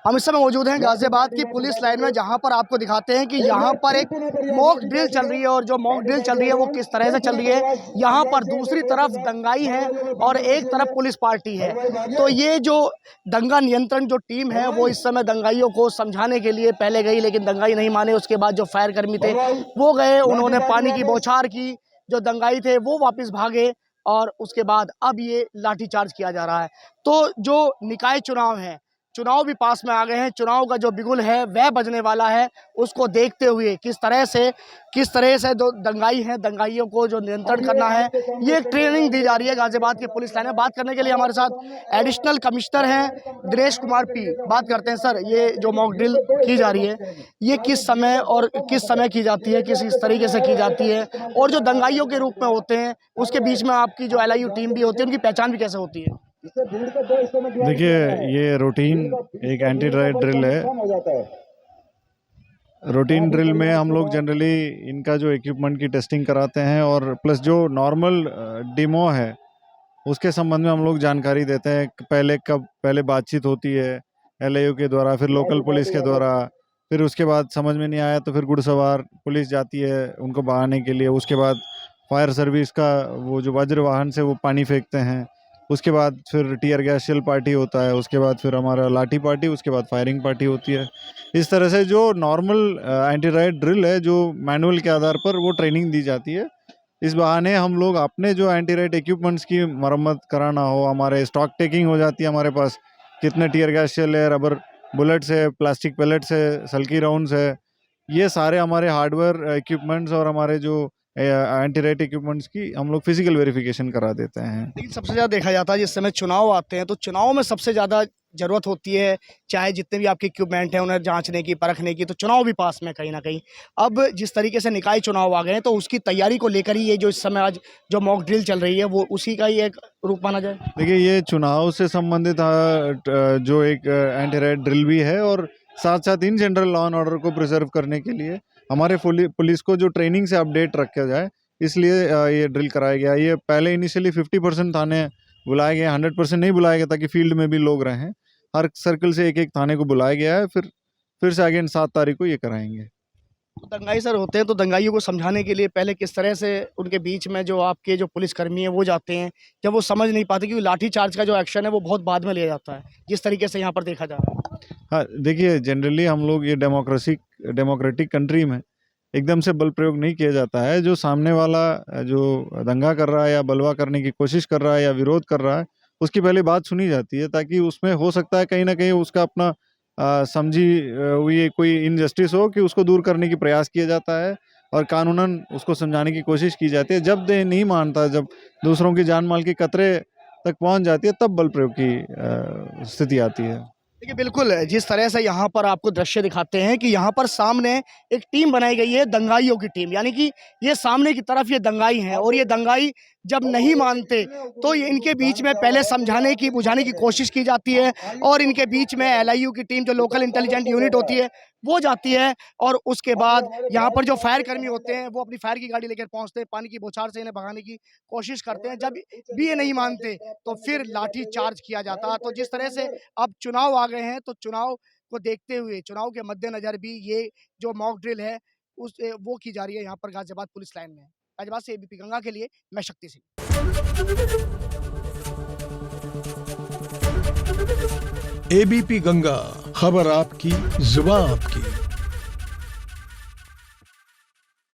हम इस समय मौजूद हैं गाजियाबाद की पुलिस लाइन में, जहां पर आपको दिखाते हैं कि यहां पर एक मॉक ड्रिल चल रही है और जो मॉक ड्रिल चल रही है वो किस तरह से चल रही है। यहां पर दूसरी तरफ दंगाई है और एक तरफ पुलिस पार्टी है। तो ये जो दंगा नियंत्रण जो टीम है वो इस समय दंगाइयों को समझाने के लिए पहले गई, लेकिन दंगाई नहीं माने। उसके बाद जो फायर कर्मी थे वो गए, उन्होंने पानी की बौछार की, जो दंगाई थे वो वापस भागे और उसके बाद अब ये लाठीचार्ज किया जा रहा है। तो जो निकाय चुनाव है, चुनाव भी पास में आ गए हैं, चुनाव का जो बिगुल है वह बजने वाला है। उसको देखते हुए किस तरह से जो दंगाई हैं, दंगाइयों को जो नियंत्रण करना है, ये एक ट्रेनिंग दी जा रही है गाजियाबाद की पुलिस लाइन में। बात करने के लिए हमारे साथ एडिशनल कमिश्नर हैं दिनेश कुमार पी। बात करते हैं सर, ये जो मॉक ड्रिल की जा रही है ये किस समय की जाती है, किस तरीके से की जाती है, और जो दंगाइयों के रूप में होते हैं उसके बीच में आपकी जो LIU टीम भी होती है उनकी पहचान भी कैसे होती है? देखिए, ये रूटीन एक एंटी राइट ड्रिल है। रूटीन ड्रिल में हम लोग जनरली इनका जो इक्विपमेंट की टेस्टिंग कराते हैं और प्लस जो नॉर्मल डेमो है उसके संबंध में हम लोग जानकारी देते हैं। पहले बातचीत होती है LIU के द्वारा, फिर लोकल पुलिस के द्वारा, फिर उसके बाद समझ में नहीं आया तो फिर घुड़सवार पुलिस जाती है उनको बहाने के लिए। उसके बाद फायर सर्विस का वो जो वज्र वाहन से वो पानी फेंकते हैं। उसके बाद फिर टीयर गैस शेल पार्टी होता है, उसके बाद फिर हमारा लाठी पार्टी, उसके बाद फायरिंग पार्टी होती है। इस तरह से जो नॉर्मल एंटी राइट ड्रिल है जो मैनुअल के आधार पर वो ट्रेनिंग दी जाती है। इस बहाने हम लोग अपने जो एंटी राइट इक्विपमेंट्स की मरम्मत कराना हो, हमारे स्टॉक टेकिंग हो जाती है। हमारे पास कितने टीयर गैस शेल है, रबर बुलेट्स है, प्लास्टिक पेलेट्स है, सल्की राउंड्स है, ये सारे हमारे हार्डवेयर इक्विपमेंट्स और हमारे जो एंटी राइट इक्विपमेंट्स की हम लोग फिजिकल वेरिफिकेशन करा देते हैं। लेकिन सबसे ज़्यादा देखा जाता है जिस समय चुनाव आते हैं तो चुनाव में सबसे ज़्यादा ज़रूरत होती है, चाहे जितने भी आपके इक्विपमेंट हैं उन्हें जांचने की, परखने की, तो चुनाव भी पास में कहीं ना कहीं। अब जिस तरीके से निकाय चुनाव आ गए हैं तो उसकी तैयारी को लेकर ही ये जो इस समय आज जो मॉक ड्रिल चल रही है वो उसी का ही एक रूप माना जाए। देखिए, ये चुनाव से संबंधित जो एक एंटी राइट ड्रिल भी है और साथ साथ in general law and order को प्रिजर्व करने के लिए हमारे पुलिस को जो ट्रेनिंग से अपडेट रखा जाए, इसलिए ये ड्रिल कराया गया। ये पहले इनिशियली 50% थाने बुलाए गए, 100% नहीं बुलाया गया ताकि फील्ड में भी लोग रहें। हर सर्कल से एक थाने को बुलाया गया है। फिर से अगेन 7 तारीख को ये कराएंगे। तो दंगाई सर होते हैं तो दंगाइयों को समझाने के लिए पहले किस तरह से उनके बीच में जो आपके जो पुलिसकर्मी हैं वो जाते हैं, जब वो समझ नहीं पाते, क्योंकि लाठी चार्ज का जो एक्शन है वो बहुत बाद में लिया जाता है जिस तरीके से यहाँ पर देखा जा रहा है। हाँ, देखिए, जनरली हम लोग ये डेमोक्रेटिक कंट्री में एकदम से बल प्रयोग नहीं किया जाता है। जो सामने वाला जो दंगा कर रहा है या बलवा करने की कोशिश कर रहा है या विरोध कर रहा है, उसकी पहले बात सुनी जाती है ताकि उसमें हो सकता है कहीं ना कहीं उसका अपना समझी हुई कोई इनजस्टिस हो कि उसको दूर करने की प्रयास किया जाता है और कानूनन उसको समझाने की कोशिश की जाती है। जब दे नहीं मानता, जब दूसरों की जान माल की कतरे तक पहुंच जाती है, तब बल प्रयोग की स्थिति आती है। देखिए बिल्कुल, जिस तरह से यहाँ पर आपको दृश्य दिखाते हैं कि यहाँ पर सामने एक टीम बनाई गई है, दंगाइयों की टीम, यानी कि ये सामने की तरफ ये दंगाई हैं और ये दंगाई जब नहीं मानते तो ये इनके बीच में पहले समझाने की, बुझाने की कोशिश की जाती है और इनके बीच में LIU की टीम, जो लोकल इंटेलिजेंट यूनिट होती है, वो जाती है और उसके बाद यहाँ पर जो फायर कर्मी होते हैं वो अपनी फायर की गाड़ी लेकर पहुँचते हैं, पानी की बौछार से इन्हें भगाने की कोशिश करते हैं। जब भी ये नहीं मानते तो फिर लाठी चार्ज किया जाता है। तो जिस तरह से अब चुनाव आ गए हैं तो चुनाव को देखते हुए, चुनाव के मद्देनजर भी ये जो मॉक ड्रिल है वो की जा रही है यहाँ पर गाजियाबाद पुलिस लाइन में। गाजियाबाद से ABP गंगा के लिए मैं शक्ति सिंह। ABP गंगा, खबर आपकी, जुबान आपकी।